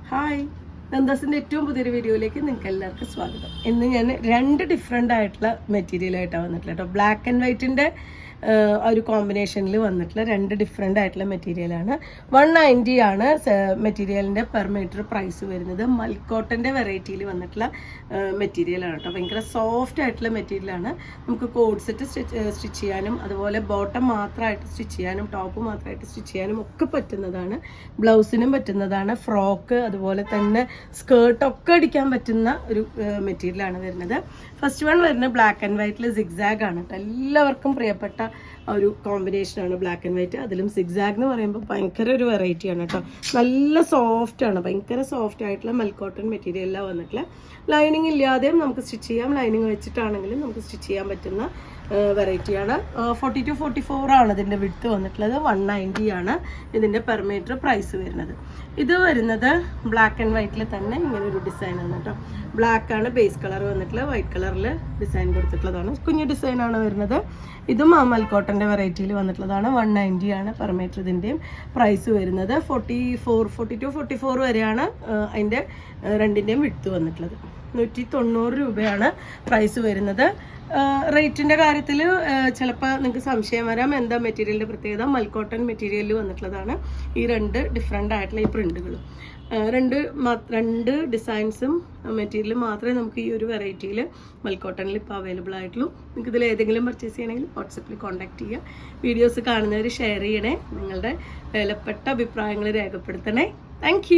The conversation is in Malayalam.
ഹായ്, നന്ദാസിൻ്റെ ഏറ്റവും പുതിയൊരു വീഡിയോയിലേക്ക് നിങ്ങൾക്ക് എല്ലാവർക്കും സ്വാഗതം. ഇന്ന് ഞാൻ രണ്ട് ഡിഫറെൻ്റ് ആയിട്ടുള്ള മെറ്റീരിയലായിട്ടാണ് വന്നിട്ടുള്ളത് കേട്ടോ. ബ്ലാക്ക് ആൻഡ് വൈറ്റിൻ്റെ ഒരു കോമ്പിനേഷനിൽ വന്നിട്ടുള്ള രണ്ട് ഡിഫറെൻ്റ് ആയിട്ടുള്ള മെറ്റീരിയലാണ്. 190 ആണ് മെറ്റീരിയലിൻ്റെ പെർ മീറ്റർ പ്രൈസ് വരുന്നത്. മൽക്കോട്ടൻ്റെ വെറൈറ്റിയിൽ വന്നിട്ടുള്ള മെറ്റീരിയലാണ് കേട്ടോ. ഭയങ്കര സോഫ്റ്റ് ആയിട്ടുള്ള മെറ്റീരിയലാണ്. നമുക്ക് കോഡ് സെറ്റ് സ്റ്റിച്ച് ചെയ്യാനും അതുപോലെ ബോട്ടം മാത്രമായിട്ട് സ്റ്റിച്ച് ചെയ്യാനും ടോപ്പ് മാത്രമായിട്ട് സ്റ്റിച്ച് ചെയ്യാനും ഒക്കെ പറ്റുന്നതാണ്. ബ്ലൗസിനും പറ്റുന്നതാണ്. ഫ്രോക്ക് അതുപോലെ തന്നെ സ്കേർട്ടൊക്കെ അടിക്കാൻ പറ്റുന്ന ഒരു മെറ്റീരിയലാണ് വരുന്നത്. ഫസ്റ്റ് വൺ വരുന്നത് ബ്ലാക്ക് ആൻഡ് വൈറ്റിൽ സിഗ്സാഗ് ആണ് കേട്ടോ. എല്ലാവർക്കും പ്രിയപ്പെട്ട ഒരു കോമ്പിനേഷനാണ് ബ്ലാക്ക് ആൻഡ് വൈറ്റ്. അതിലും സിഗ്സാഗ് എന്ന് പറയുമ്പോൾ ഭയങ്കര ഒരു വെറൈറ്റിയാണ് കേട്ടോ. നല്ല സോഫ്റ്റാണ്, ഭയങ്കര സോഫ്റ്റ് ആയിട്ടുള്ള മൽക്കോട്ടൺ മെറ്റീരിയലാണ് വന്നിട്ടുള്ള. ലൈനിങ് ഇല്ലാതെയും നമുക്ക് സ്റ്റിച്ച് ചെയ്യാം, ലൈനിങ് വെച്ചിട്ടാണെങ്കിലും നമുക്ക് സ്റ്റിച്ച് ചെയ്യാൻ പറ്റുന്ന വെറൈറ്റിയാണ്. 40 to 44 ആണ് ഇതിൻ്റെ വിഡ്ത്ത് വന്നിട്ടുള്ളത്. 190 ആണ് ഇതിൻ്റെ പെർ മീറ്റർ പ്രൈസ് വരുന്നത്. ഇത് വരുന്നത് ബ്ലാക്ക് ആൻഡ് വൈറ്റിൽ തന്നെ ഇങ്ങനെ ഒരു ഡിസൈനാണ് കേട്ടോ. ബ്ലാക്ക് ആണ് ബേസ് കളർ വന്നിട്ടുള്ളത്, വൈറ്റ് കളറിൽ ഡിസൈൻ കൊടുത്തിട്ടുള്ളതാണ്. കുഞ്ഞു ഡിസൈനാണ് വരുന്നത്. ഇതും മൽക്കോട്ടൻ്റെ വെറൈറ്റിയിൽ വന്നിട്ടുള്ളതാണ്. 190 ആണ് പെർ മീറ്റർ ഇതിൻ്റെയും പ്രൈസ് വരുന്നത്. 40 to 44 വരെയാണ് അതിൻ്റെ രണ്ടിൻ്റെയും വിഡ്ത്ത് വന്നിട്ടുള്ളത്. 190 രൂപയാണ് പ്രൈസ് വരുന്നത്. റേറ്റിൻ്റെ കാര്യത്തിൽ ചിലപ്പോൾ നിങ്ങൾക്ക് സംശയം വരാം, എന്താ മെറ്റീരിയലിൻ്റെ പ്രത്യേകത. മൽക്കോട്ടൺ മെറ്റീരിയലിൽ വന്നിട്ടുള്ളതാണ് ഈ രണ്ട് ഡിഫറെൻ്റ് ആയിട്ടുള്ള ഈ പ്രിൻ്റുകളും. രണ്ട് ഡിസൈൻസും മെറ്റീരിയലും മാത്രമേ നമുക്ക് ഈ ഒരു വെറൈറ്റിയിൽ മൽക്കോട്ടണിൽ ഇപ്പോൾ അവൈലബിൾ ആയിട്ടുള്ളൂ. നിങ്ങൾക്ക് ഇതിൽ ഏതെങ്കിലും പർച്ചേസ് ചെയ്യണമെങ്കിൽ വാട്സപ്പിൽ കോൺടാക്ട് ചെയ്യുക. വീഡിയോസ് കാണുന്നവർ ഷെയർ ചെയ്യണേ, നിങ്ങളുടെ വിലപ്പെട്ട അഭിപ്രായങ്ങൾ രേഖപ്പെടുത്തണേ. താങ്ക്